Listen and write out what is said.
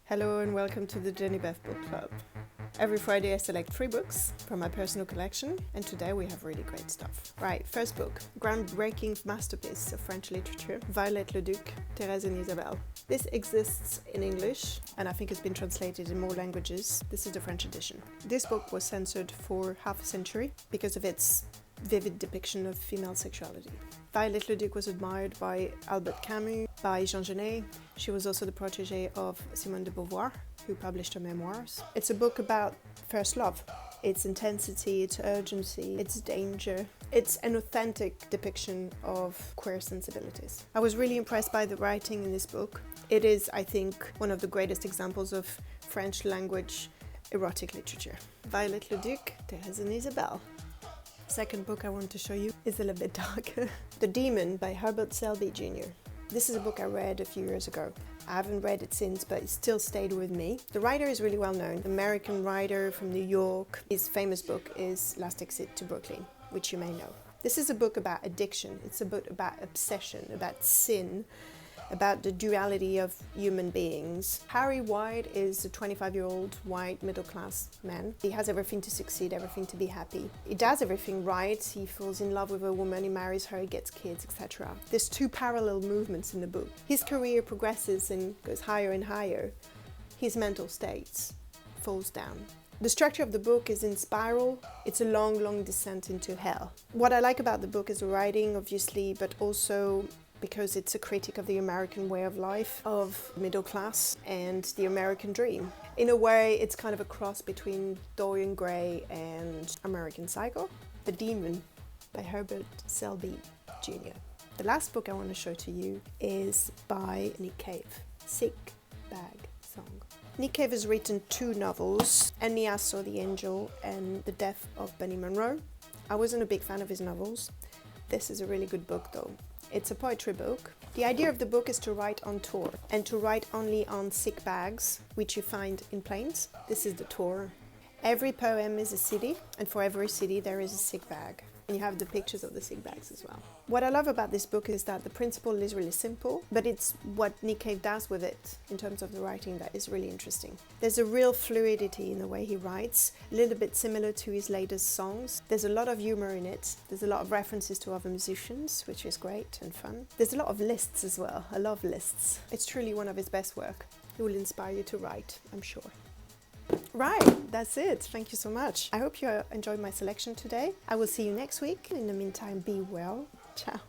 Hello and welcome to the Jehnny Beth Book Club. Every Friday I select 3 books from my personal collection, and today we have really great stuff. Right, first book, groundbreaking masterpiece of French literature, Violette Leduc, Therese and Isabelle. This exists in English, and I think it's been translated in more languages. This is the French edition. This book was censored for half a century because of its vivid depiction of female sexuality. Violette Leduc was admired by Albert Camus, by Jean Genet. She was also the protégée of Simone de Beauvoir, who published her memoirs. It's a book about first love, its intensity, its urgency, its danger. It's an authentic depiction of queer sensibilities. I was really impressed by the writing in this book. It is, I think, one of the greatest examples of French language erotic literature. Violette Leduc, Therese and Isabelle. Second book I want to show you is a little bit darker. The Demon by Hubert Selby Jr. This is a book I read a few years ago. I haven't read it since, but it still stayed with me. The writer is really well known, American writer from New York. His famous book is Last Exit to Brooklyn, which you may know. This is a book about addiction. It's a book about obsession, about sin, about the duality of human beings. Harry White is a 25-year-old white middle-class man. He has everything to succeed, everything to be happy. He does everything right. He falls in love with a woman, he marries her, he gets kids, etc. There's 2 parallel movements in the book. His career progresses and goes higher and higher. His mental state falls down. The structure of the book is in spiral. It's a long, long descent into hell. What I like about the book is the writing, obviously, but also because it's a critique of the American way of life, of middle class and the American dream. In a way, it's kind of a cross between Dorian Gray and American Psycho. The Demon by Hubert Selby Jr. The last book I want to show to you is by Nick Cave, Sick Bag Song. Nick Cave has written 2 novels, And Me I Saw the Angel and The Death of Bunny Monroe. I wasn't a big fan of his novels. This is a really good book though. It's a poetry book. The idea of the book is to write on tour and to write only on sick bags, which you find in planes. This is the tour. Every poem is a city, and for every city there is a sick bag. And you have the pictures of the sick bags as well. What I love about this book is that the principle is really simple, but it's what Nick Cave does with it in terms of the writing that is really interesting. There's a real fluidity in the way he writes, a little bit similar to his latest songs. There's a lot of humor in it. There's a lot of references to other musicians, which is great and fun. There's a lot of lists as well. I love lists. It's truly one of his best work. It will inspire you to write, I'm sure. Right, that's it. Thank you so much. I hope you enjoyed my selection today. I will see you next week. In the meantime, be well. Ciao.